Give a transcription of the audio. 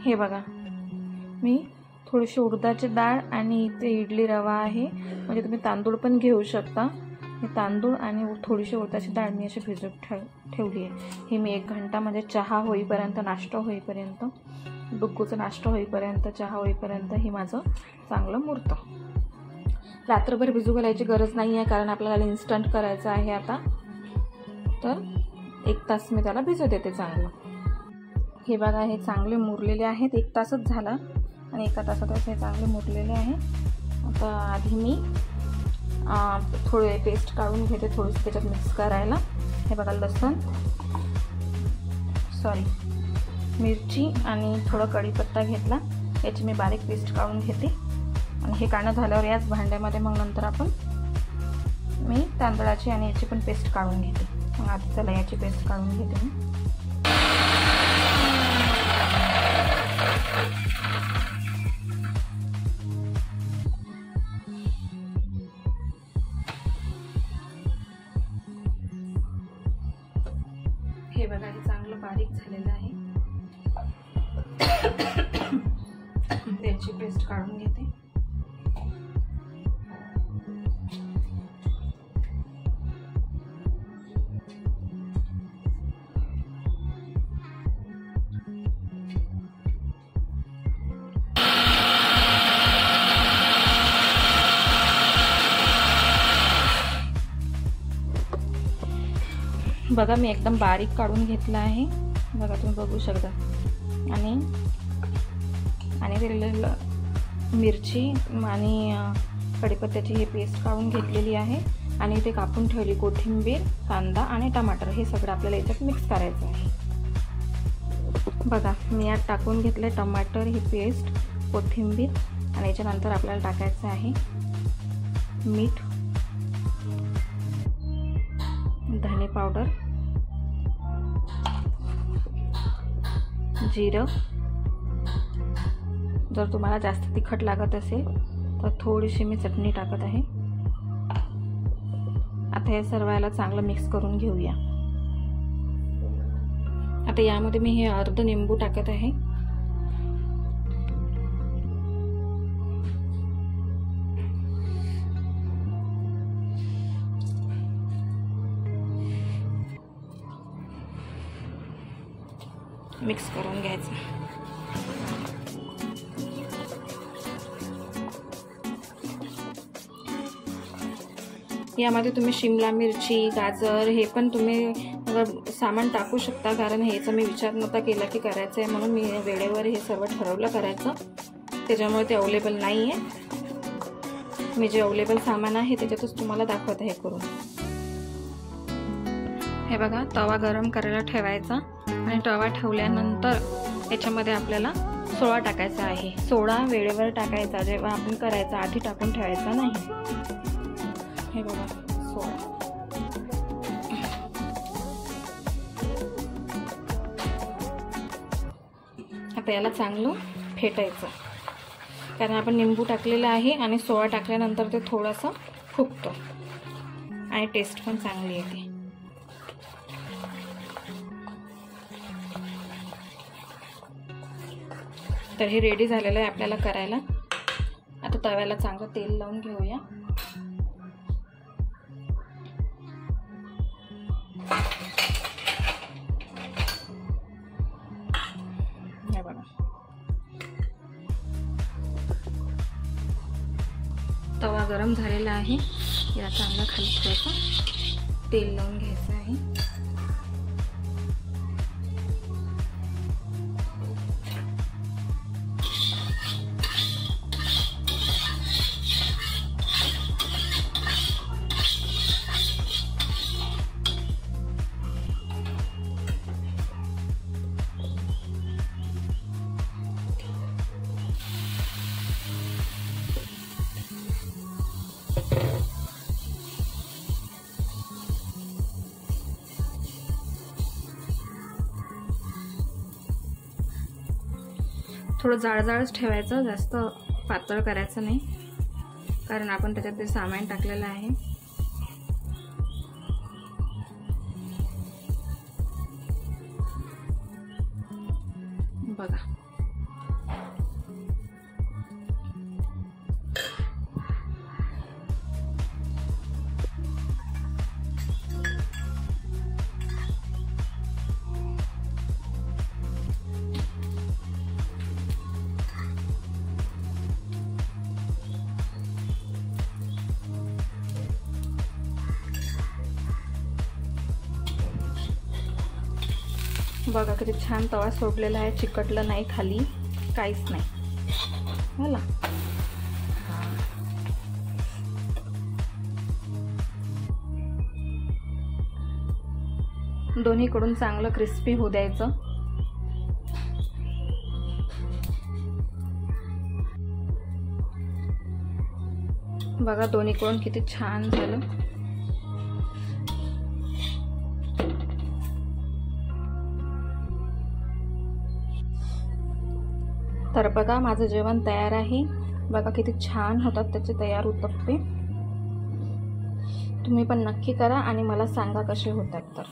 हे बघा, मी थोडीशी उडदाची डाळ आणि इथे इडली रवा आहे, म्हणजे तुम्ही तांदूळ पण घेऊ शकता. हे तांदूळ आणि थोडीशी उडदाची डाळ मी अशी भिजत ठेवली आहे. हे मी 1 घंटा म्हणजे चहा होईपर्यंत, नाश्ता होईपर्यंत, डुग्गूचा नाश्ता होईपर्यंत, चहा होईपर्यंत हे माझं चांगलं मुरतं. रात्रभर भिजू घालायची गरज नाही आहे, कारण आपल्याला इन्स्टंट करायचं आहे आता. तर 1 तास मी त्याला भिजू देते चांगलं. हे बघा, हे चांगले मुरलेले आहेत. 1 तासच झाला आणि 1 तासातच हे चांगले मुरलेले आहे. आता आधी मी थोडे पेस्ट काढून घेते, थोडीशी त्याच्यात मिक्स करायला. हे बघा, मिरची आणि थोडा कढीपत्ता घेतला, याची मी बारीक पेस्ट काढून घेते. आणि हे काढणं झाल्यावर याच भांड्यामध्ये मग नंतर मी तांदळाची आणि याची पण पेस्ट काढून घेते. मग आधी त्याला याची पेस्ट काढून घेते मी. हे बघा, हे चांगलं बारीक झालेलं आहे. त्याची पेस्ट काढून घेते. बघा, मी एकदम बारीक काढून घेतला आहे. बघा, तुम्ही बघू शकता. आणि मिरची आणि कढीपत्त्याची ही पेस्ट काढून घेतलेली आहे. आणि इथे कापून ठेवली कोथिंबीर, कांदा आणि टमाटर, हे सगळं आपल्याला याच्यात मिक्स करायचं आहे. बघा, मी यात टाकून घेतले टमाटर, ही पेस्ट, कोथिंबीर. आणि याच्यानंतर आपल्याला टाकायचं आहे मीठ, धने पावडर, जिरं. जर तुम्हाला जास्त तिखट लागत असेल तर थोडीशी मी चटणी टाकत आहे. आता हे सर्वाला चांगलं मिक्स करून घेऊया. आता यामध्ये मी हे अर्ध लिंबू टाकत आहे. मिक्स करून घ्यायचं. यामध्ये तुम्ही शिमला मिरची, गाजर हे पण तुम्ही सामान टाकू शकता, कारण ह्याचा मी विचार नव्हता केला की करायचं आहे, म्हणून मी वेळेवर हे सर्व ठरवलं करायचं. त्याच्यामुळे ते अवेलेबल नाही आहे. मी जे अवेलेबल सामान आहे त्याच्यातच तुम्हाला दाखवत आहे करून. हे बघा, तवा गरम करायला ठेवायचा. आणि तवा ठेवल्यानंतर याच्यामध्ये आपल्याला सोडा टाकायचा आहे. सोडा वेळेवर टाकायचा, जेव्हा आपण करायचा आधी टाकून ठेवायचा नाही. हे बघा, सोडा. आता याला चांगलं फेटायचं, कारण आपण लिंबू टाकलेलं आहे आणि सोडा टाकल्यानंतर ते थोडंसं फुगतं आणि टेस्ट पण चांगली येते. तर हे रेडी झालेलं आहे आपल्याला करायला. आता तव्याला चांगलं तेल लावून घेऊया. हे बघा, तवा गरम झालेला आहे. याला चांगलं खाली थोडंसं तेल लावून घ्यायचं आहे. थोडं जाडजाडच ठेवायचं, जास्त पातळ करायचं नाही, कारण आपण त्याच्यात ते सामान टाकलेलं आहे. बघा, बघा किती छान तवा सोडलेला आहे, चिकटलं नाही खाली, काहीच नाही झालं. दोन्हीकडून चांगलं क्रिस्पी होऊ द्यायचं. बघा दोन्हीकडून किती छान झालं. तर बघा माझं जेवण तयार आहे. बघा किती छान होतात त्याचे तयार उत्तप्पे. तुम्ही पण नक्की करा आणि मला सांगा कसे होतात तर.